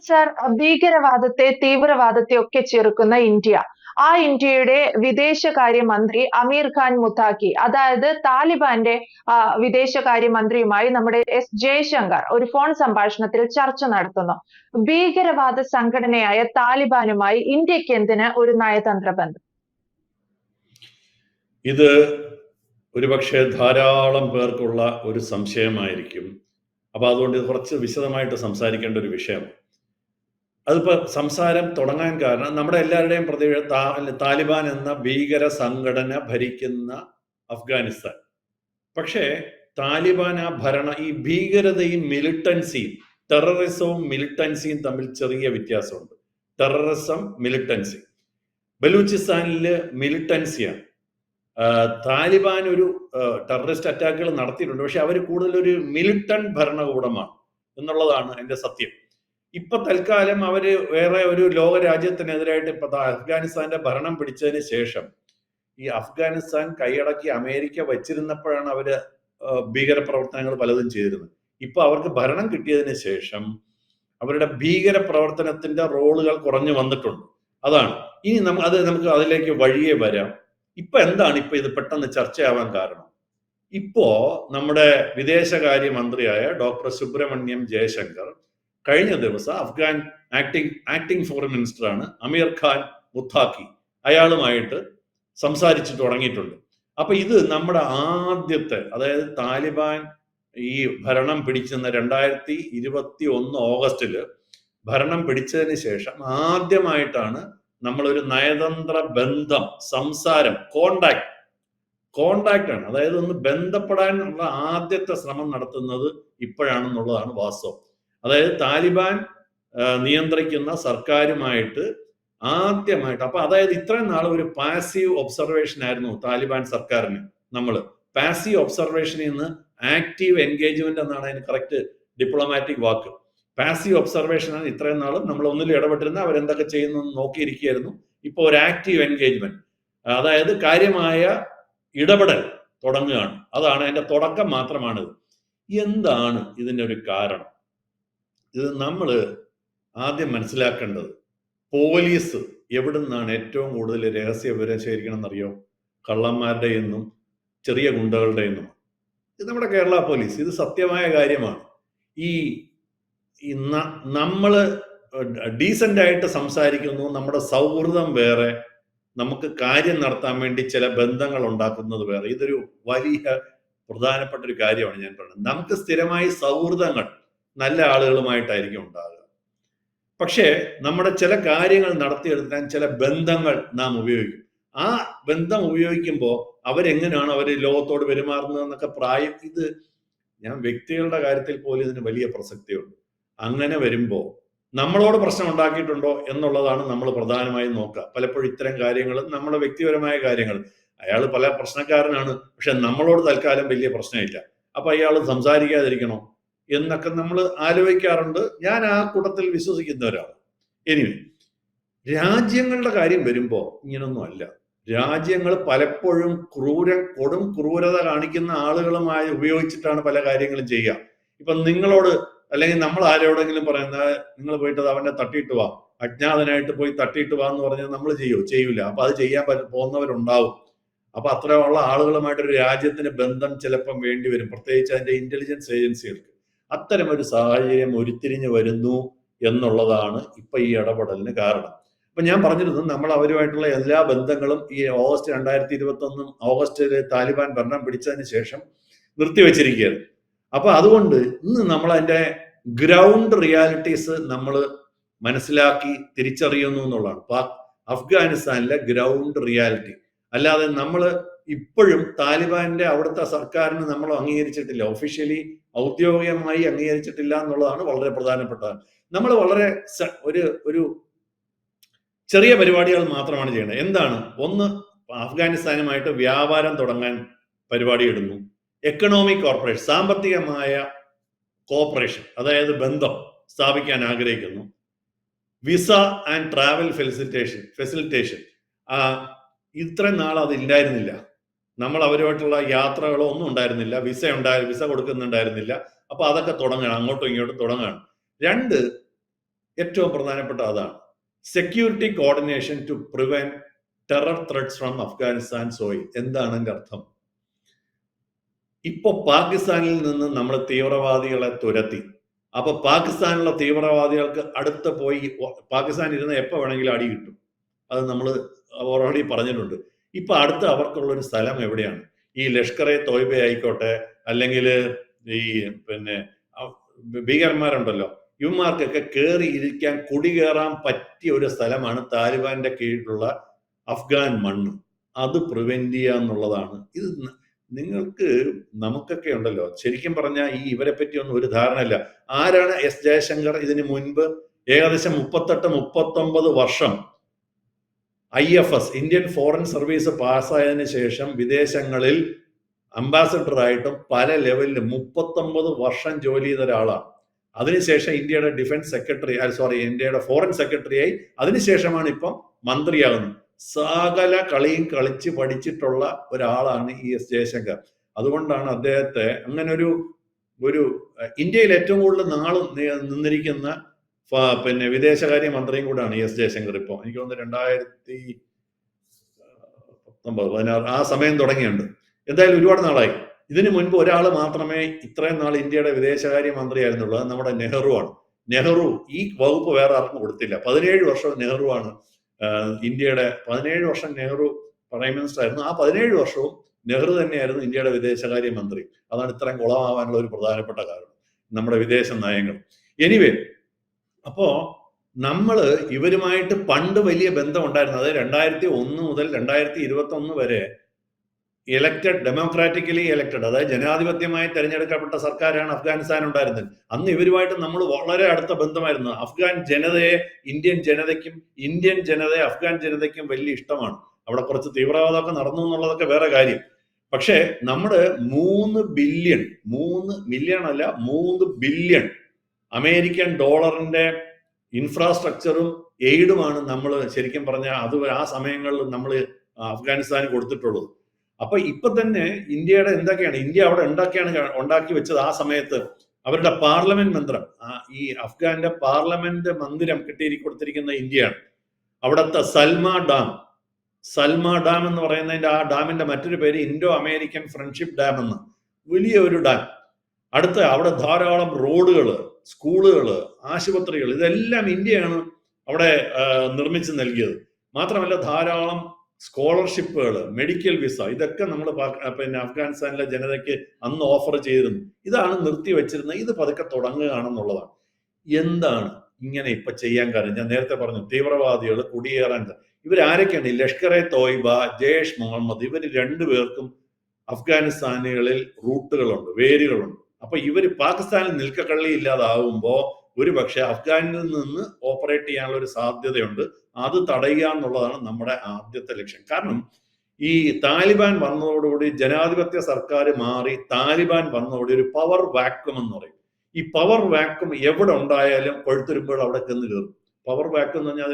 Sir, ഭീകരവാദത്തെ തീവ്രവാദത്തെ ഒക്കെ ചെറുക്കുന്ന ഇന്ത്യ, ആ ഇന്ത്യയുടെ വിദേശകാര്യമന്ത്രി അമീർ ഖാൻ മുത്താഖി, അതായത് താലിബാന്റെ വിദേശകാര്യമന്ത്രിയുമായി നമ്മുടെ എസ് ജയശങ്കർ ഒരു ഫോൺ സംഭാഷണത്തിൽ ചർച്ച നടത്തുന്നു. ഭീകരവാദ സംഘടനയായ താലിബാനുമായി ഇന്ത്യക്ക് എന്തിന് ഒരു നയതന്ത്ര ബന്ധം? ഇത് ഒരുപക്ഷെ ധാരാളം പേർക്കുള്ള ഒരു സംശയമായിരിക്കും. അപ്പൊ അതുകൊണ്ട് ഇത് കുറച്ച് വിശദമായിട്ട് സംസാരിക്കേണ്ട ഒരു വിഷയമാണ്. അതിപ്പോ സംസാരം തുടങ്ങാൻ കാരണം നമ്മുടെ എല്ലാവരുടെയും താലിബാൻ എന്ന ഭീകര സംഘടന ഭരിക്കുന്ന അഫ്ഗാനിസ്ഥാൻ. പക്ഷേ താലിബാൻ ഈ ഭീകരതയും മിലിറ്റൻസിയും, ടെററിസവും മിലിറ്റൻസിയും തമ്മിൽ ചെറിയ വ്യത്യാസമുണ്ട്. Terrorism, militancy. ബലൂചിസ്ഥാനില് മിലിറ്റൻസിയാണ്. താലിബാൻ ഒരു ടെററിസ്റ്റ് അറ്റാക്കുകൾ നടത്തിയിട്ടുണ്ട്, പക്ഷെ അവർ കൂടുതൽ ഒരു മിലിറ്റന്റ് ഭരണകൂടമാണ് എന്നുള്ളതാണ് എൻ്റെ സത്യം. ഇപ്പൊ തൽക്കാലം അവര് വേറെ ഒരു ലോക രാജ്യത്തിനെതിരായിട്ട് ഇപ്പൊ അഫ്ഗാനിസ്ഥാന്റെ ഭരണം പിടിച്ചതിന് ശേഷം ഈ അഫ്ഗാനിസ്ഥാൻ കൈയടക്കി അമേരിക്ക വച്ചിരുന്നപ്പോഴാണ് അവര് ഭീകര പ്രവർത്തനങ്ങൾ പലതും ചെയ്തിരുന്നത്. ഇപ്പൊ അവർക്ക് ഭരണം കിട്ടിയതിന് ശേഷം അവരുടെ ഭീകര പ്രവർത്തനത്തിന്റെ റോളുകൾ കുറഞ്ഞു വന്നിട്ടുണ്ട്. അതാണ് ഇനി നമുക്ക് അതിലേക്ക് വഴിയെ വരാം. ഇപ്പൊ എന്താണ് ഇപ്പൊ ഇത് പെട്ടെന്ന് ചർച്ചയാവാൻ കാരണം? ഇപ്പോ നമ്മുടെ വിദേശകാര്യ മന്ത്രിയായ ഡോക്ടർ സുബ്രഹ്മണ്യം ജയശങ്കർ കഴിഞ്ഞ ദിവസം അഫ്ഗാൻ ആക്ടിംഗ് ഫോറിൻ മിനിസ്റ്ററാണ് അമീർ ഖാൻ മുത്താഖി, അയാളുമായിട്ട് സംസാരിച്ചു തുടങ്ങിയിട്ടുണ്ട്. അപ്പൊ ഇത് നമ്മുടെ ആദ്യത്തെ, അതായത് താലിബാൻ ഈ ഭരണം പിടിച്ചെന്ന 2021 ഓഗസ്റ്റില് ഭരണം പിടിച്ചതിന് ശേഷം ആദ്യമായിട്ടാണ് നമ്മളൊരു നയതന്ത്ര ബന്ധം, സംസാരം, കോണ്ടാക്ട് ആണ്, അതായത് ഒന്ന് ബന്ധപ്പെടാനുള്ള ആദ്യത്തെ ശ്രമം നടത്തുന്നത് ഇപ്പോഴാണെന്നുള്ളതാണ് വാസ്തവം. അതായത് താലിബാൻ നിയന്ത്രിക്കുന്ന സർക്കാരുമായിട്ട് ആദ്യമായിട്ട്, അപ്പൊ അതായത് ഇത്രയും നാൾ ഒരു പാസീവ് ഒബ്സർവേഷൻ ആയിരുന്നു താലിബാൻ സർക്കാരിന്. നമ്മൾ പാസീവ് ഒബ്സർവേഷനിൽ നിന്ന് ആക്റ്റീവ് എൻഗേജ്മെന്റ് എന്നാണ് അതിന് കറക്റ്റ് ഡിപ്ലോമാറ്റിക് വാക്ക്. പാസീവ് ഒബ്സർവേഷൻ ആണ് ഇത്രയും നാളും നമ്മൾ ഒന്നിലും ഇടപെട്ടിരുന്ന, അവരെന്തൊക്കെ ചെയ്യുന്നു നോക്കിയിരിക്കുകയായിരുന്നു. ഇപ്പോൾ ഒരു ആക്റ്റീവ് എൻഗേജ്മെന്റ്, അതായത് കാര്യമായ ഇടപെടൽ തുടങ്ങുകയാണ്. അതാണ് അതിന്റെ തുടക്കം മാത്രമാണിത്. എന്താണ് ഇതിന്റെ ഒരു കാരണം? ഇത് നമ്മൾ ആദ്യം മനസ്സിലാക്കേണ്ടത്, പോലീസ് എവിടെ നിന്നാണ് ഏറ്റവും കൂടുതൽ രഹസ്യ വിവരം ശേഖരിക്കണം എന്നറിയോ? കള്ളന്മാരുടെ എന്നും ചെറിയ ഗുണ്ടകളുടെ എന്നും. ഇത് നമ്മുടെ കേരള പോലീസ്. ഇത് സത്യമായ കാര്യമാണ്. ഈ നമ്മള് ഡീസന്റ് ആയിട്ട് സംസാരിക്കുന്നു, നമ്മുടെ സൗഹൃദം വേറെ, നമുക്ക് കാര്യം നടത്താൻ വേണ്ടി ചില ബന്ധങ്ങൾ ഉണ്ടാക്കുന്നത് വേറെ. ഇതൊരു വലിയ പ്രധാനപ്പെട്ട ഒരു കാര്യമാണ് ഞാൻ പറയുന്നത്. നമുക്ക് സ്ഥിരമായി സൗഹൃദങ്ങൾ നല്ല ആളുകളുമായിട്ടായിരിക്കും ഉണ്ടാകുക. പക്ഷേ നമ്മുടെ ചില കാര്യങ്ങൾ നടത്തിയെടുക്കാൻ ചില ബന്ധങ്ങൾ നാം ഉപയോഗിക്കും. ആ ബന്ധം ഉപയോഗിക്കുമ്പോൾ അവരെങ്ങനെയാണ് അവർ ലോകത്തോട് പെരുമാറുന്നത് എന്നൊക്കെ ഇത് ഞാൻ വ്യക്തികളുടെ കാര്യത്തിൽ പോലും ഇതിന് വലിയ പ്രസക്തിയുണ്ട്. അങ്ങനെ വരുമ്പോൾ നമ്മളോട് പ്രശ്നം ഉണ്ടാക്കിയിട്ടുണ്ടോ എന്നുള്ളതാണ് നമ്മൾ പ്രധാനമായും നോക്കുക. പലപ്പോഴും ഇത്തരം കാര്യങ്ങൾ നമ്മുടെ വ്യക്തിപരമായ കാര്യങ്ങൾ, അയാൾ പല പ്രശ്നക്കാരനാണ്, പക്ഷെ നമ്മളോട് തൽക്കാലം വലിയ പ്രശ്നമില്ല, അപ്പൊ അയാൾ സംസാരിക്കാതിരിക്കണോ എന്നൊക്കെ നമ്മൾ ആലോചിക്കാറുണ്ട്. ഞാൻ ആ കൂട്ടത്തിൽ വിശ്വസിക്കുന്ന ഒരാളാണ്. എനിവേ, രാജ്യങ്ങളുടെ കാര്യം വരുമ്പോൾ ഇങ്ങനൊന്നും അല്ല. രാജ്യങ്ങൾ പലപ്പോഴും കൊടും ക്രൂരത കാണിക്കുന്ന ആളുകളുമായി ഉപയോഗിച്ചിട്ടാണ് പല കാര്യങ്ങളും ചെയ്യുക. ഇപ്പൊ നിങ്ങളോട് അല്ലെങ്കിൽ നമ്മൾ ആരോടെങ്കിലും പറയുന്നത്, നിങ്ങൾ പോയിട്ട് അവനെ തട്ടിയിട്ട് വാ, അജ്ഞാതനായിട്ട് പോയി തട്ടിയിട്ട് വാ എന്ന് പറഞ്ഞാൽ നമ്മൾ ചെയ്യൂല. അപ്പൊ അത് ചെയ്യാൻ പോകുന്നവരുണ്ടാവും. അപ്പൊ അത്രയുള്ള ആളുകളുമായിട്ടൊരു രാജ്യത്തിന് ബന്ധം ചിലപ്പം വേണ്ടി വരും, പ്രത്യേകിച്ച് അതിന്റെ ഇന്റലിജൻസ് ഏജൻസികൾക്ക്. അത്തരമൊരു സാഹചര്യം ഉരുത്തിരിഞ്ഞു വരുന്നു എന്നുള്ളതാണ് ഇപ്പൊ ഈ ഇടപെടലിന് കാരണം. അപ്പൊ ഞാൻ പറഞ്ഞിരുന്നു, നമ്മൾ അവരുമായിട്ടുള്ള എല്ലാ ബന്ധങ്ങളും ഈ ഓഗസ്റ്റ് 2021 ഓഗസ്റ്റില് താലിബാൻ ഭരണം പിടിച്ചതിന് ശേഷം നിർത്തിവെച്ചിരിക്കുകയാണ്. അപ്പൊ അതുകൊണ്ട് ഇന്ന് നമ്മൾ അതിന്റെ ഗ്രൗണ്ട് റിയാലിറ്റീസ് നമ്മൾ മനസ്സിലാക്കി തിരിച്ചറിയുന്നു എന്നുള്ളതാണ് അഫ്ഗാനിസ്ഥാനിലെ ഗ്രൗണ്ട് റിയാലിറ്റി. അല്ലാതെ നമ്മൾ ഇപ്പോഴും താലിബാന്റെ അവിടുത്തെ സർക്കാരിന് നമ്മൾ അംഗീകരിച്ചിട്ടില്ല, ഒഫീഷ്യലി ഔദ്യോഗികമായി അംഗീകരിച്ചിട്ടില്ല എന്നുള്ളതാണ് വളരെ പ്രധാനപ്പെട്ടത്. നമ്മൾ വളരെ ഒരു ചെറിയ പരിപാടികൾ മാത്രമാണ് ചെയ്യേണ്ടത്. എന്താണ്? ഒന്ന്, അഫ്ഗാനിസ്ഥാനുമായിട്ട് വ്യാപാരം തുടങ്ങാൻ പരിപാടി ഇടുന്നു. എക്കണോമിക് കോർപ്പറേഷൻ, സാമ്പത്തികമായ കോർപ്പറേഷൻ, അതായത് ബന്ധം സ്ഥാപിക്കാൻ ആഗ്രഹിക്കുന്നു. വിസ ആൻഡ് ട്രാവൽ ഫെസിലിറ്റേഷൻ ഇത്രയും നാൾ അതില്ലായിരുന്നില്ല. നമ്മൾ അവരുമായിട്ടുള്ള യാത്രകളോ ഒന്നും ഉണ്ടായിരുന്നില്ല. വിസ കൊടുക്കുന്നുണ്ടായിരുന്നില്ല. അപ്പൊ അതൊക്കെ തുടങ്ങണം, അങ്ങോട്ടും ഇങ്ങോട്ടും തുടങ്ങണം. 2, ഏറ്റവും പ്രധാനപ്പെട്ട അതാണ്. Security coordination to prevent terror threats from Afghanistan soil. എന്താണ് അതിന്റെ അർത്ഥം? ഇപ്പൊ പാകിസ്ഥാനിൽ നിന്ന് നമ്മൾ തീവ്രവാദികളെ തുരത്തി. അപ്പൊ പാകിസ്ഥാനിലുള്ള തീവ്രവാദികൾക്ക് അടുത്ത് പോയി പാകിസ്ഥാൻ ഇരുന്ന് എപ്പോ വേണമെങ്കിലും അടി കിട്ടും. അത് നമ്മൾ ഓൾറെഡി പറഞ്ഞിട്ടുണ്ട്. ഇപ്പൊ അടുത്ത് അവർക്കുള്ള ഒരു സ്ഥലം എവിടെയാണ്? ഈ ലഷ്കർ എ തോയ്ബ ആയിക്കോട്ടെ, അല്ലെങ്കിൽ ഈ ഭീകരന്മാരുണ്ടല്ലോ, ഇവന്മാർക്കൊക്കെ കയറി ഇരിക്കാൻ കുടികയറാൻ പറ്റിയ ഒരു സ്ഥലമാണ് താലിബാന്റെ കീഴിലുള്ള അഫ്ഗാൻ മണ്ണ്. അത് പ്രിവെന്റ് ചെയ്യുക എന്നുള്ളതാണ്. ഇത് നിങ്ങൾക്ക് നമുക്കൊക്കെ ഉണ്ടല്ലോ, ശരിക്കും പറഞ്ഞാൽ ഈ ഇവരെ പറ്റിയൊന്നും ഒരു ധാരണയില്ല. ആരാണ് എസ് ജയശങ്കർ ഇതിനു മുൻപ് ഏകദേശം 38-39 വർഷം IFS ഇന്ത്യൻ ഫോറിൻ സർവീസ് പാസ്സായതിനു ശേഷം വിദേശങ്ങളിൽ അംബാസഡറായിട്ടും പല ലെവലിൽ 39 വർഷം ജോലി ചെയ്ത ഒരാളാണ്. അതിനുശേഷം ഇന്ത്യയുടെ ഡിഫൻസ് സെക്രട്ടറി ഇന്ത്യയുടെ ഫോറിൻ സെക്രട്ടറിയായി അതിനുശേഷമാണ് ഇപ്പം മന്ത്രിയാകുന്നത്. സകല കളിയും കളിച്ച് പഠിച്ചിട്ടുള്ള ഒരാളാണ് ഈ എസ് ജയശങ്കർ. അതുകൊണ്ടാണ് അദ്ദേഹത്തെ അങ്ങനെ ഒരു ഇന്ത്യയിൽ ഏറ്റവും കൂടുതൽ നാളും നിന്നിരിക്കുന്ന വിദേശകാര്യ മന്ത്രിയും കൂടാണ് എസ് ജയശങ്കർ. ഇപ്പോൾ എനിക്ക് തോന്നുന്നു 2019-16 ആ സമയം തുടങ്ങിയുണ്ട്. എന്തായാലും ഒരുപാട് നാളായി. ഇതിനു മുൻപ് ഒരാൾ മാത്രമേ ഇത്രയും നാൾ ഇന്ത്യയുടെ വിദേശകാര്യ മന്ത്രിയായിരുന്നുള്ളൂ. അത് നമ്മുടെ നെഹ്റു ആണ്. നെഹ്റു ഈ വകുപ്പ് വേറെ ആർക്കും കൊടുത്തില്ല. 17 വർഷം നെഹ്റു ആണ് ഇന്ത്യയുടെ 17 വർഷം നെഹ്റു പ്രൈം മിനിസ്റ്റർ ആയിരുന്നു. ആ 17 വർഷവും നെഹ്റു തന്നെയായിരുന്നു ഇന്ത്യയുടെ വിദേശകാര്യ മന്ത്രി. അതാണ് ഇത്രയും കുളമാവാനുള്ള ഒരു പ്രധാനപ്പെട്ട കാരണം, നമ്മുടെ വിദേശ നയങ്ങൾ. എനിവേ, അപ്പോ നമ്മള് ഇവരുമായിട്ട് പണ്ട് വലിയ ബന്ധം ഉണ്ടായിരുന്നു. അത് 2001 മുതൽ 2021 വരെ ഡെമോക്രാറ്റിക്കലി ഇലക്റ്റഡ്, അതായത് ജനാധിപത്യമായി തെരഞ്ഞെടുക്കപ്പെട്ട സർക്കാരാണ് അഫ്ഗാനിസ്ഥാൻ ഉണ്ടായിരുന്നത്. അന്ന് ഇവരുമായിട്ട് നമ്മൾ വളരെ അടുത്ത ബന്ധമായിരുന്നു. അഫ്ഗാൻ ജനതയെ ഇന്ത്യൻ ജനതയെ അഫ്ഗാൻ ജനതയ്ക്കും വലിയ ഇഷ്ടമാണ്. അവിടെ കുറച്ച് തീവ്രവാദമൊക്കെ നടന്നു എന്നുള്ളതൊക്കെ വേറെ കാര്യം. പക്ഷെ നമ്മുടെ 3 ബില്യൺ അമേരിക്കൻ ഡോളറിന്റെ ഇൻഫ്രാസ്ട്രക്ചറും എയ്ഡുമാണ് നമ്മൾ ശരിക്കും പറഞ്ഞാൽ അത് ആ സമയങ്ങളിൽ നമ്മൾ അഫ്ഗാനിസ്ഥാന് കൊടുത്തിട്ടുള്ളത്. അപ്പൊ ഇപ്പൊ തന്നെ ഇന്ത്യയുടെ എന്തൊക്കെയാണ് ഇന്ത്യ അവിടെ ഉണ്ടാക്കി വെച്ചത്? ആ സമയത്ത് അവരുടെ പാർലമെന്റ് മന്ദിരം, ഈ അഫ്ഗാന്റെ പാർലമെന്റ് മന്ദിരം കൊടുത്തിരിക്കുന്ന ഇന്ത്യയാണ്. അവിടുത്തെ സൽമ ഡാം എന്ന് പറയുന്നതിന്റെ ആ ഡാമിന്റെ മറ്റൊരു പേര് ഇൻഡോ അമേരിക്കൻ ഫ്രണ്ട്ഷിപ്പ് ഡാം എന്ന്, വലിയ ഒരു ഡാം. അവിടെ ധാരാളം റോഡുകള്, സ്കൂളുകള്, ആശുപത്രികൾ, ഇതെല്ലാം ഇന്ത്യയാണ് അവിടെ നിർമ്മിച്ചു നൽകിയത്. മാത്രമല്ല ധാരാളം സ്കോളർഷിപ്പുകൾ, മെഡിക്കൽ വിസ, ഇതൊക്കെ നമ്മൾ അഫ്ഗാനിസ്ഥാനിലെ ജനതയ്ക്ക് അന്ന് ഓഫർ ചെയ്തിരുന്നു. ഇതാണ് നിർത്തി വെച്ചിരുന്നത്. ഇത് പതുക്കെ തുടങ്ങുകയാണെന്നുള്ളതാണ്. എന്താണ് ഇങ്ങനെ ഇപ്പൊ ചെയ്യാൻ കാര്യം? ഞാൻ നേരത്തെ പറഞ്ഞു, തീവ്രവാദികൾ കുടിയേറാൻ. ഇവരാരൊക്കെയാണ്? ലഷ്കർ എ തോയ്ബ, ജയ്ഷ് മുഹമ്മദ്, ഇവർ രണ്ടുപേർക്കും അഫ്ഗാനിസ്ഥാനികളിൽ റൂട്ടുകളുണ്ട്, വേരുകളുണ്ട്. അപ്പൊ ഇവര് പാകിസ്ഥാനിൽ നിൽക്കക്കള്ളി ഇല്ലാതാവുമ്പോ ഒരു പക്ഷെ അഫ്ഗാനിൽ നിന്ന് ഓപ്പറേറ്റ് ചെയ്യാനുള്ള ഒരു സാധ്യതയുണ്ട്. അത് തടയുക എന്നുള്ളതാണ് നമ്മുടെ ആദ്യത്തെ ലക്ഷ്യം. കാരണം ഈ താലിബാൻ വന്നതോടുകൂടി ജനാധിപത്യ സർക്കാർ മാറി താലിബാൻ വന്നതോടെ ഒരു പവർ വാക്വം എന്ന് പറയും. ഈ പവർ വാക്വം എവിടെ ഉണ്ടായാലും കൊഴുത്തുരുമ്പുകൾ അവിടെ ചെന്ന് കയറും. പവർ വാക്വം എന്ന് പറഞ്ഞാൽ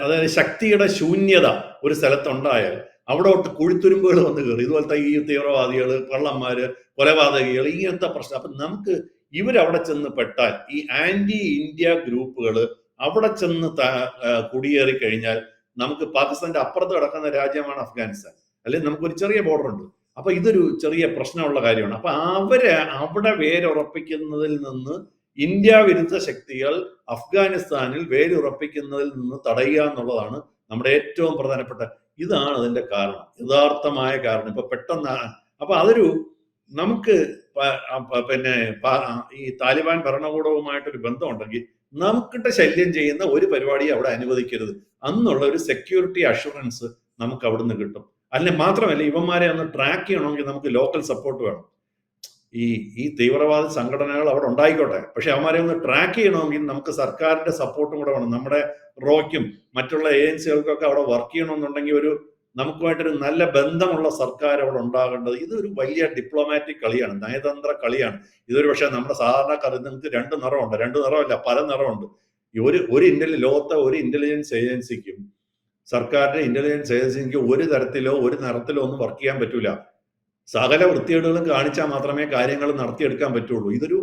അതായത് ശക്തിയുടെ ശൂന്യത ഒരു സ്ഥലത്തുണ്ടായാൽ അവിടോട്ട് കുഴിത്തുരുമ്പുകൾ വന്ന് കയറി. ഇതുപോലത്തെ ഈ തീവ്രവാദികൾ, കള്ളന്മാര്, കൊലപാതകികൾ, ഇങ്ങനത്തെ പ്രശ്നം. അപ്പൊ നമുക്ക് ഇവരവിടെ ചെന്ന് പെട്ടാൽ, ഈ ആന്റി ഇന്ത്യ ഗ്രൂപ്പുകൾ അവിടെ ചെന്ന് കുടിയേറി കഴിഞ്ഞാൽ നമുക്ക് പാകിസ്ഥാന്റെ അപ്പുറത്ത് കിടക്കുന്ന രാജ്യമാണ് അഫ്ഗാനിസ്ഥാൻ, അല്ലെങ്കിൽ നമുക്കൊരു ചെറിയ ബോർഡർ ഉണ്ട്. അപ്പൊ ഇതൊരു ചെറിയ പ്രശ്നമുള്ള കാര്യമാണ്. അപ്പൊ അവിടെ വേരുറപ്പിക്കുന്നതിൽ നിന്ന് ഇന്ത്യ വിരുദ്ധ ശക്തികൾ അഫ്ഗാനിസ്ഥാനിൽ വേരുറപ്പിക്കുന്നതിൽ നിന്ന് തടയുക എന്നുള്ളതാണ് നമ്മുടെ ഏറ്റവും പ്രധാനപ്പെട്ട. ഇതാണ് അതിന്റെ കാരണം, യഥാർത്ഥമായ കാരണം. ഇപ്പൊ പെട്ടെന്ന് അപ്പൊ അതൊരു നമുക്ക് ഈ താലിബാൻ ഭരണകൂടവുമായിട്ടൊരു ബന്ധമുണ്ടെങ്കിൽ നമുക്കിട്ട് ശല്യം ചെയ്യുന്ന ഒരു പരിപാടി അവിടെ അനുവദിക്കരുത് എന്നുള്ള ഒരു സെക്യൂരിറ്റി അഷുറൻസ് നമുക്ക് അവിടുന്ന് കിട്ടും. അല്ലെങ്കിൽ മാത്രമല്ല, ഇവന്മാരെ ഒന്ന് ട്രാക്ക് ചെയ്യണമെങ്കിൽ നമുക്ക് ലോക്കൽ സപ്പോർട്ട് വേണം. ഈ തീവ്രവാദ സംഘടനകൾ അവിടെ ഉണ്ടായിക്കോട്ടെ, പക്ഷെ അവന്മാരെ ഒന്ന് ട്രാക്ക് ചെയ്യണമെങ്കിൽ നമുക്ക് സർക്കാരിന്റെ സപ്പോർട്ടും കൂടെ വേണം. നമ്മുടെ റോയ്ക്കും മറ്റുള്ള ഏജൻസികൾക്കൊക്കെ അവിടെ വർക്ക് ചെയ്യണമെന്നുണ്ടെങ്കിൽ നമുക്കുമായിട്ടൊരു നല്ല ബന്ധമുള്ള സർക്കാർ അവിടെ ഉണ്ടാകേണ്ടത്. ഇതൊരു വലിയ ഡിപ്ലോമാറ്റിക് കളിയാണ്, നയതന്ത്ര കളിയാണ്. ഇതൊരു പക്ഷേ നമ്മുടെ സാധാരണക്കാർ, നിങ്ങൾക്ക് 2 നിറമുണ്ട്, 2 നിറമല്ല, പല നിറമുണ്ട്. ലോകത്തെ ഒരു ഇന്റലിജൻസ് ഏജൻസിക്കും സർക്കാരിന്റെ ഇന്റലിജൻസ് ഏജൻസിക്ക് ഒരു നിറത്തിലോ ഒന്നും വർക്ക് ചെയ്യാൻ പറ്റൂല. സകല വൃത്തികേടുകളും കാണിച്ചാൽ മാത്രമേ കാര്യങ്ങൾ നടത്തിയെടുക്കാൻ പറ്റുള്ളൂ. ഇതൊരു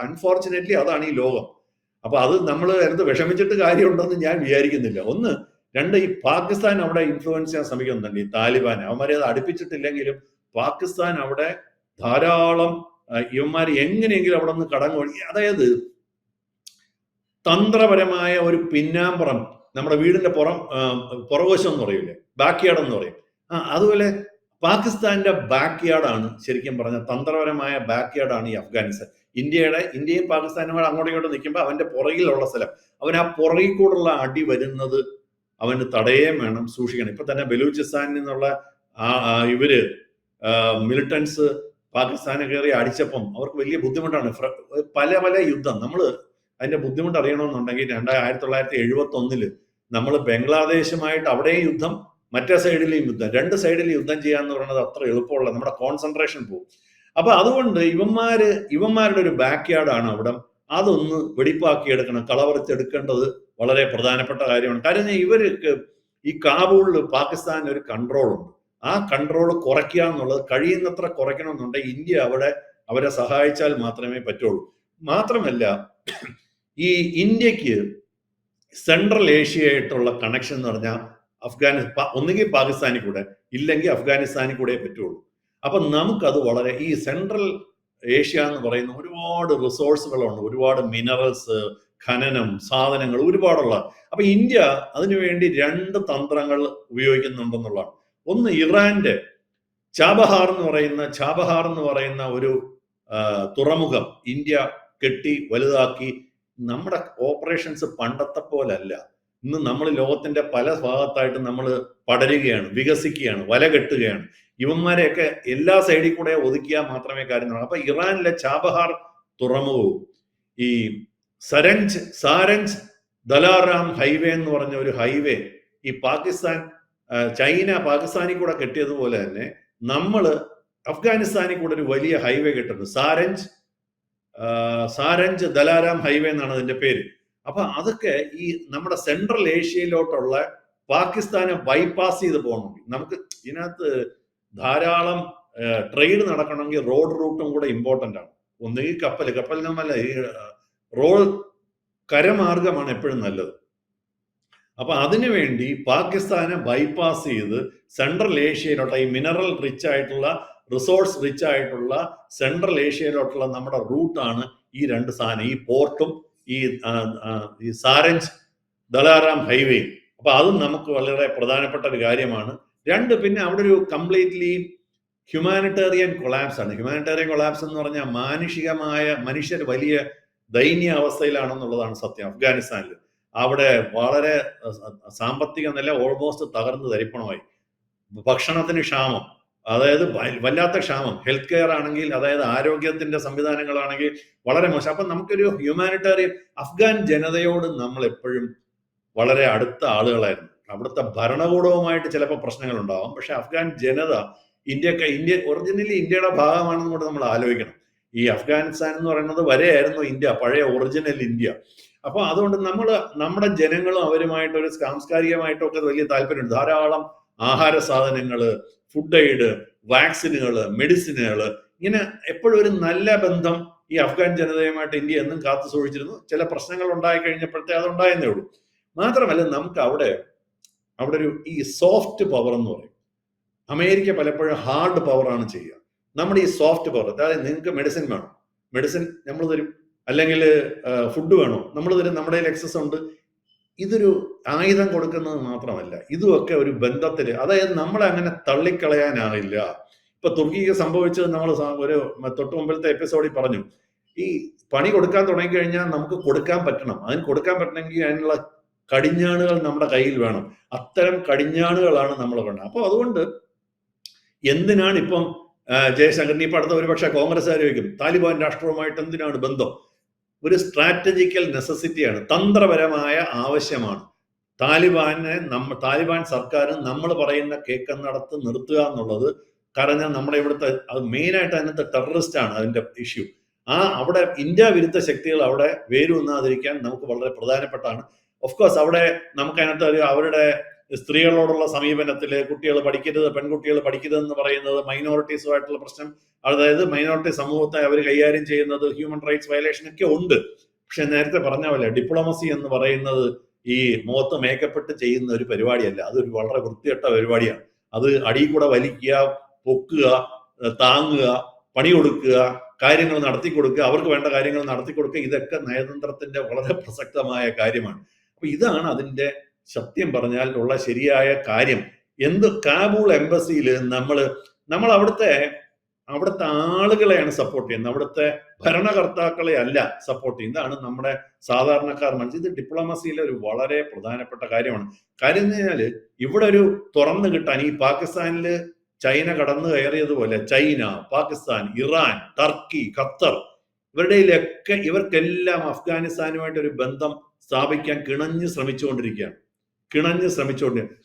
അൺഫോർച്ചുനേറ്റ്ലി അതാണ് ഈ ലോകം. അപ്പൊ അത് നമ്മൾ എന്ത് വിഷമിച്ചിട്ട് കാര്യമുണ്ടെന്ന് ഞാൻ വിചാരിക്കുന്നില്ല. ഒന്ന്. രണ്ട്, ഈ പാകിസ്ഥാൻ അവിടെ ഇൻഫ്ലുവൻസ് ചെയ്യാൻ ശ്രമിക്കുന്നുണ്ട്, ഈ താലിബാൻ. അവന്മാരെ അത് അടുപ്പിച്ചിട്ടില്ലെങ്കിലും പാകിസ്ഥാൻ അവിടെ ധാരാളം ഇവന്മാർ എങ്ങനെയെങ്കിലും അവിടെ നിന്ന് കടങ്ങൊഴി, അതായത് തന്ത്രപരമായ ഒരു പിന്നാമ്പുറം, നമ്മുടെ വീടിന്റെ പുറകുവശം എന്ന് പറയൂലേ, ബാക്ക് യാർഡ് എന്ന് പറയും. അതുപോലെ പാകിസ്ഥാന്റെ ബാക്ക് യാർഡാണ് ശരിക്കും പറഞ്ഞ തന്ത്രപരമായ ബാക്ക് യാർഡാണ് ഈ അഫ്ഗാനിസ്ഥാൻ. ഇന്ത്യയും പാകിസ്ഥാനും കൂടെ അങ്ങോട്ടും ഇങ്ങോട്ട് നിൽക്കുമ്പോൾ അവന്റെ പുറകിലുള്ള സ്ഥലം, അവൻ ആ പുറകിൽ കൂടുള്ള അടി വരുന്നത് അവന് തടയുകയും വേണം, സൂക്ഷിക്കണം. ഇപ്പൊ തന്നെ ബലൂചിസ്ഥാനിൽ നിന്നുള്ള ഇവര് മിലിറ്റൻസ് പാകിസ്ഥാനെ കയറി അടിച്ചപ്പം അവർക്ക് വലിയ ബുദ്ധിമുട്ടാണ്. പല യുദ്ധം നമ്മൾ അതിന്റെ ബുദ്ധിമുട്ട് അറിയണമെന്നുണ്ടെങ്കിൽ 1971 നമ്മൾ ബംഗ്ലാദേശുമായിട്ട് അവിടെയും യുദ്ധം, മറ്റേ സൈഡിലെയും യുദ്ധം, രണ്ട് സൈഡിൽ യുദ്ധം ചെയ്യാന്ന് പറയുന്നത് അത്ര എളുപ്പമുള്ള, നമ്മുടെ കോൺസെൻട്രേഷൻ പോകും. അപ്പൊ അതുകൊണ്ട് ഇവന്മാരുടെ ഒരു ബാക്ക് യാർഡാണ് അവിടെ. അതൊന്ന് വെടിപ്പാക്കിയെടുക്കണം, കളവറിച്ചെടുക്കേണ്ടത് വളരെ പ്രധാനപ്പെട്ട കാര്യമാണ്. കാരണം ഇവർക്ക് ഈ കാബൂളിൽ പാകിസ്ഥാൻ ഒരു കൺട്രോൾ ഉണ്ട്. ആ കൺട്രോൾ കുറയ്ക്കുക എന്നുള്ളത് കഴിയുന്നത്ര കുറയ്ക്കണമെന്നുണ്ടെങ്കിൽ ഇന്ത്യ അവരെ സഹായിച്ചാൽ മാത്രമേ പറ്റുള്ളൂ. മാത്രമല്ല, ഈ ഇന്ത്യക്ക് സെൻട്രൽ ഏഷ്യയായിട്ടുള്ള കണക്ഷൻ എന്ന് പറഞ്ഞാൽ ഒന്നുകിൽ പാകിസ്ഥാനിൽ കൂടെ, ഇല്ലെങ്കിൽ അഫ്ഗാനിസ്ഥാനിൽ കൂടെ പറ്റുള്ളൂ. അപ്പൊ നമുക്കത് വളരെ, ഈ സെൻട്രൽ ഏഷ്യ എന്ന് പറയുന്ന ഒരുപാട് റിസോഴ്സുകളുണ്ട്, ഒരുപാട് മിനറൽസ്, ഖനനം, സാധനങ്ങൾ ഒരുപാടുള്ള. അപ്പൊ ഇന്ത്യ അതിനുവേണ്ടി 2 തന്ത്രങ്ങൾ ഉപയോഗിക്കുന്നുണ്ടെന്നുള്ളതാണ്. ഒന്ന്, ഇറാന്റെ ചാബഹാർ എന്ന് പറയുന്ന ഒരു തുറമുഖം ഇന്ത്യ കെട്ടി വലുതാക്കി. നമ്മുടെ ഓപ്പറേഷൻസ് പണ്ടത്തെ പോലല്ല. ഇന്ന് നമ്മൾ ലോകത്തിന്റെ പല ഭാഗത്തായിട്ട് നമ്മൾ പടരുകയാണ്, വികസിക്കുകയാണ്, വല കെട്ടുകയാണ്. ഇവന്മാരെയൊക്കെ എല്ലാ സൈഡിൽ കൂടെ ഒതുക്കിയാൽ മാത്രമേ കാര്യം നടക്കൂ. അപ്പൊ ഇറാനിലെ ചാബഹാർ തുറമുഖവും ഈ സാരഞ്ച് ദലാറാം ഹൈവേ എന്ന് പറഞ്ഞ ഒരു ഹൈവേ ഈ ചൈന പാകിസ്ഥാനിൽ കൂടെ കെട്ടിയതുപോലെ തന്നെ നമ്മൾ അഫ്ഗാനിസ്ഥാനിൽ കൂടെ ഒരു വലിയ ഹൈവേ കെട്ടുന്നു. സാരഞ്ച് ദലാറാം ഹൈവേ എന്നാണ് അതിന്റെ പേര്. അപ്പൊ അതൊക്കെ ഈ നമ്മുടെ സെൻട്രൽ ഏഷ്യയിലോട്ടുള്ള പാകിസ്ഥാനെ ബൈപ്പാസ് ചെയ്ത് പോകണമെങ്കിൽ നമുക്ക് ഇതിനകത്ത് ധാരാളം ട്രേഡ് നടക്കണമെങ്കിൽ റോഡ് റൂട്ടും കൂടെ ഇമ്പോർട്ടന്റ് ആണ്. ഒന്നുകിൽ കപ്പൽ നമ്മല്ല, ഈ റോഡ് കരമാർഗമാണ് എപ്പോഴും നല്ലത്. അപ്പൊ അതിനുവേണ്ടി പാകിസ്ഥാനെ ബൈപ്പാസ് ചെയ്ത് സെൻട്രൽ ഏഷ്യയിലോട്ട്, ഈ മിനറൽ റിച്ച് ആയിട്ടുള്ള, റിസോഴ്സ് റിച്ച് ആയിട്ടുള്ള സെൻട്രൽ ഏഷ്യയിലോട്ടുള്ള നമ്മുടെ റൂട്ടാണ് ഈ 2 സാധനം, ഈ പോർട്ടും ഈ സാരഞ്ച് ദലാറാം ഹൈവേ. അപ്പൊ അതും നമുക്ക് വളരെ പ്രധാനപ്പെട്ട ഒരു കാര്യമാണ്. 2, പിന്നെ അവിടെ ഒരു കംപ്ലീറ്റ്ലി ഹ്യൂമാനിറ്റേറിയൻ കൊളാപ്സ് ആണ്. ഹ്യൂമാനിറ്റേറിയൻ കൊളാപ്സ് എന്ന് പറഞ്ഞാൽ മനുഷ്യർ വലിയ ദയനീയ അവസ്ഥയിലാണെന്നുള്ളതാണ് സത്യം. അഫ്ഗാനിസ്ഥാനിൽ അവിടെ വളരെ സാമ്പത്തിക നില ഓൾമോസ്റ്റ് തകർന്ന് തരിപ്പണമായി. ഭക്ഷണത്തിന് ക്ഷാമം, അതായത് വല്ലാത്ത ക്ഷാമം. ഹെൽത്ത് കെയർ ആണെങ്കിൽ, അതായത് ആരോഗ്യത്തിന്റെ സംവിധാനങ്ങളാണെങ്കിൽ വളരെ മോശം. അപ്പൊ നമുക്കൊരു ഹ്യൂമാനിറ്റേറിയൻ, അഫ്ഗാൻ ജനതയോട് നമ്മൾ എപ്പോഴും വളരെ അടുത്ത ആളുകളായിരുന്നു. അവിടുത്തെ ഭരണകൂടവുമായിട്ട് ചിലപ്പോൾ പ്രശ്നങ്ങൾ ഉണ്ടാവാം, പക്ഷെ അഫ്ഗാൻ ജനത ഇന്ത്യ ഒറിജിനലി ഇന്ത്യയുടെ ഭാഗമാണെന്ന് കൂടെ നമ്മൾ ആലോചിക്കണം. ഈ അഫ്ഗാനിസ്ഥാൻ എന്ന് പറയുന്നത് വരെയായിരുന്നു ഇന്ത്യ, പഴയ ഒറിജിനൽ ഇന്ത്യ. അപ്പൊ അതുകൊണ്ട് നമ്മുടെ ജനങ്ങളും അവരുമായിട്ട് ഒരു സാംസ്കാരികമായിട്ടും ഒക്കെ വലിയ താല്പര്യമുണ്ട്. ധാരാളം ആഹാര സാധനങ്ങള്, ഫുഡ് എയ്ഡ്, വാക്സിനുകള്, മെഡിസിനുകള്, ഇങ്ങനെ എപ്പോഴും ഒരു നല്ല ബന്ധം ഈ അഫ്ഗാൻ ജനതയുമായിട്ട് ഇന്ത്യ എന്നും കാത്തു സൂക്ഷിച്ചിരുന്നു. ചില പ്രശ്നങ്ങൾ ഉണ്ടായി കഴിഞ്ഞപ്പോഴത്തെ അതുണ്ടായെന്നേ ഉള്ളൂ. മാത്രമല്ല, നമുക്ക് അവിടെ ഒരു ഈ സോഫ്റ്റ് പവർ എന്ന് പറയും. അമേരിക്ക പലപ്പോഴും ഹാർഡ് പവറാണ് ചെയ്യുക. നമ്മുടെ ഈ സോഫ്റ്റ് പവർ, അതായത് നിങ്ങൾക്ക് മെഡിസിൻ വേണം, മെഡിസിൻ നമ്മൾ തരും, അല്ലെങ്കിൽ ഫുഡ് വേണോ നമ്മൾ തരും, നമ്മുടെ കയ്യിൽ എക്സസ് ഉണ്ട്. ഇതൊരു ആയുധം കൊടുക്കുന്നത് മാത്രമല്ല, ഇതുമൊക്കെ ഒരു ബന്ധത്തില്, അതായത് നമ്മളെ അങ്ങനെ തള്ളിക്കളയാനാവില്ല. ഇപ്പൊ തുർക്കിക്ക് സംഭവിച്ചത് നമ്മൾ ഒരു തൊട്ട് മുമ്പിലത്തെ എപ്പിസോഡിൽ പറഞ്ഞു. ഈ പണി കൊടുക്കാൻ തുടങ്ങിക്കഴിഞ്ഞാൽ നമുക്ക് കൊടുക്കാൻ പറ്റണം. അതിന് കൊടുക്കാൻ പറ്റണമെങ്കിൽ അതിനുള്ള കടിഞ്ഞാണുകൾ നമ്മുടെ കയ്യിൽ വേണം. അത്തരം കടിഞ്ഞാണുകളാണ് നമ്മൾ വേണ്ടത്. അപ്പൊ അതുകൊണ്ട് എന്തിനാണ് ഇപ്പം ജയശങ്കറിന് ഇപ്പൊ അടുത്ത ഒരുപക്ഷെ കോൺഗ്രസ്സുകാർ ചോദിക്കും, താലിബാൻ രാഷ്ട്രവുമായിട്ട് എന്തിനാണ് ബന്ധം? ഒരു സ്ട്രാറ്റജിക്കൽ നെസസിറ്റിയാണ്, തന്ത്രപരമായ ആവശ്യമാണ്. താലിബാൻ സർക്കാരും നമ്മൾ പറയുന്ന കേൾക്കുന്നിടത്ത് നിർത്തുക എന്നുള്ളത്. കാരണം നമ്മുടെ ഇവിടുത്തെ അത് മെയിനായിട്ട് അതിനകത്ത് ടെററിസ്റ്റ് ആണ് അതിന്റെ ഇഷ്യൂ. അവിടെ ഇന്ത്യ വിരുദ്ധ ശക്തികൾ അവിടെ വേരൂന്നാതിരിക്കാൻ നമുക്ക് വളരെ പ്രധാനപ്പെട്ടാണ്. ഓഫ് കോഴ്സ് അവിടെ നമുക്ക് അതിനകത്ത് അവരുടെ സ്ത്രീകളോടുള്ള സമീപനത്തില് കുട്ടികൾ പഠിക്കരുത്, പെൺകുട്ടികൾ പഠിക്കരുതെന്ന് പറയുന്നത്, മൈനോറിറ്റീസുമായിട്ടുള്ള പ്രശ്നം, അതായത് മൈനോറിറ്റി സമൂഹത്തെ അവർ കൈകാര്യം ചെയ്യുന്നത്, ഹ്യൂമൻ റൈറ്റ്സ് വയലേഷൻ ഒക്കെ ഉണ്ട്. പക്ഷെ നേരത്തെ പറഞ്ഞ പോലെ ഡിപ്ലോമസി എന്ന് പറയുന്നത് ഈ മുഖത്ത് മേക്കപ്പെട്ട് ചെയ്യുന്ന ഒരു പരിപാടിയല്ല. അതൊരു വളരെ വൃത്തികെട്ട പരിപാടിയാണ്. അത് അടിയിൽ കൂടെ വലിക്കുക, പൊക്കുക, താങ്ങുക, പണി കൊടുക്കുക, കാര്യങ്ങൾ നടത്തി കൊടുക്കുക, അവർക്ക് വേണ്ട കാര്യങ്ങൾ നടത്തി കൊടുക്കുക, ഇതൊക്കെ നയതന്ത്രത്തിന്റെ വളരെ പ്രസക്തമായ കാര്യമാണ്. അപ്പൊ ഇതാണ് അതിന്റെ സത്യം പറഞ്ഞാൽ ഉള്ള ശരിയായ കാര്യം. കാബൂൾ എംബസിയിൽ നമ്മൾ അവിടുത്തെ ആളുകളെയാണ് സപ്പോർട്ട് ചെയ്യുന്നത്, അവിടുത്തെ ഭരണകർത്താക്കളെ അല്ല സപ്പോർട്ട് ചെയ്യുന്നത്. ഇതാണ് നമ്മുടെ സാധാരണക്കാർ ഇത് ഡിപ്ലോമസിയിലെ ഒരു വളരെ പ്രധാനപ്പെട്ട കാര്യമാണ്. കാര്യം എന്ന് പറഞ്ഞാല് ഇവിടെ ഒരു തുറന്നു കിട്ടാൻ, ഈ പാകിസ്ഥാനില് ചൈന കടന്നു കയറിയതുപോലെ China, Pakistan, Iran, Turkey, Qatar, ഇവർക്കെല്ലാം അഫ്ഗാനിസ്ഥാനുമായിട്ട് ഒരു ബന്ധം സ്ഥാപിക്കാൻ കിണഞ്ഞു ശ്രമിച്ചുകൊണ്ടിരിക്കുകയാണ്.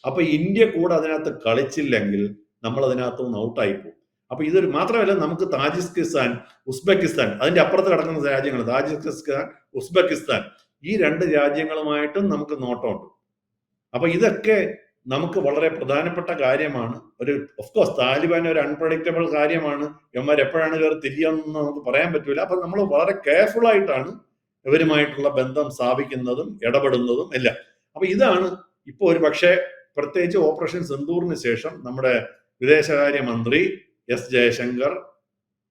അപ്പൊ ഇന്ത്യ കൂടെ അതിനകത്ത് കളിച്ചില്ലെങ്കിൽ നമ്മൾ അതിനകത്ത് നിന്ന് ഔട്ടായി പോകും. അപ്പൊ ഇതൊരു മാത്രമല്ല, നമുക്ക് താജിക്കിസ്ഥാൻ, ഉസ്ബെക്കിസ്ഥാൻ, അതിന്റെ അപ്പുറത്ത് കിടക്കുന്ന രാജ്യങ്ങൾ താജിക്കിസ്ഥാൻ, ഉസ്ബെക്കിസ്ഥാൻ, ഈ 2 രാജ്യങ്ങളുമായിട്ടും നമുക്ക് നോട്ടമുണ്ട്. അപ്പൊ ഇതൊക്കെ നമുക്ക് വളരെ പ്രധാനപ്പെട്ട കാര്യമാണ്. ഓഫ്കോഴ്സ് താലിബാൻ ഒരു അൺപ്രഡിക്റ്റബിൾ കാര്യമാണ്. ഇവന്മാർ എപ്പോഴാണ് കയറി തിരിയാന്ന് നമുക്ക് പറയാൻ പറ്റൂല. അപ്പൊ നമ്മൾ വളരെ കെയർഫുൾ ആയിട്ടാണ് ഇവരുമായിട്ടുള്ള ബന്ധം സ്ഥാപിക്കുന്നതും ഇടപെടുന്നതും എല്ലാം. അപ്പൊ ഇതാണ് ഇപ്പൊ ഒരു പക്ഷേ പ്രത്യേകിച്ച് ഓപ്പറേഷൻ സിന്ദൂറിന് ശേഷം നമ്മുടെ വിദേശകാര്യമന്ത്രി എസ് ജയശങ്കർ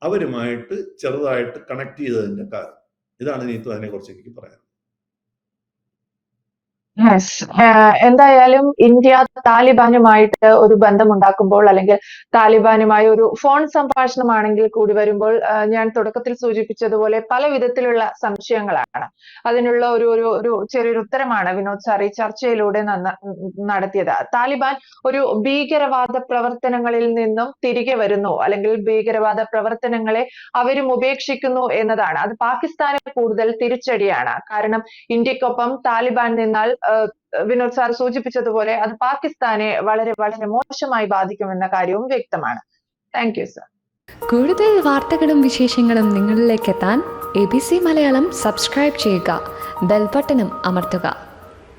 അവരുമായിട്ട് ചെറുതായിട്ട് കണക്ട് ചെയ്തതിന്റെ കാരണം. ഇതാണ് നീത്തു അതിനെ കുറിച്ച് എനിക്ക് പറയാൻ. എന്തായാലും ഇന്ത്യ താലിബാനുമായിട്ട് ഒരു ബന്ധമുണ്ടാക്കുമ്പോൾ, അല്ലെങ്കിൽ താലിബാനുമായി ഒരു ഫോൺ സംഭാഷണമാണെങ്കിൽ കൂടി വരുമ്പോൾ, ഞാൻ തുടക്കത്തിൽ സൂചിപ്പിച്ചതുപോലെ പല വിധത്തിലുള്ള സംശയങ്ങളാണ്. അതിനുള്ള ഒരു ചെറിയൊരു ഉത്തരമാണ് വിനോദ് സാർ ഈ ചർച്ചയിലൂടെ നടത്തിയത്. താലിബാൻ ഒരു ഭീകരവാദ പ്രവർത്തനങ്ങളിൽ നിന്നും തിരികെ വരുന്നു, അല്ലെങ്കിൽ ഭീകരവാദ പ്രവർത്തനങ്ങളെ അവരും ഉപേക്ഷിക്കുന്നു എന്നതാണ്. അത് പാകിസ്ഥാന് കൂടുതൽ തിരിച്ചടിയാണ്. കാരണം ഇന്ത്യക്കൊപ്പം താലിബാൻ നിന്നാൽ വിനോദ് സാർ സൂചിപ്പിച്ചതുപോലെ അത് പാകിസ്ഥാനെ വളരെ വളരെ മോശമായി ബാധിക്കുമെന്ന കാര്യവും വ്യക്തമാണ്. Thank you sir. കൂടുതൽ വാർത്തകളും വിശേഷങ്ങളും നിങ്ങളിലേക്ക് എത്താൻ ABC മലയാളം സബ്സ്ക്രൈബ് ചെയ്യുക, ബെൽ ബട്ടണും അമർത്തുക.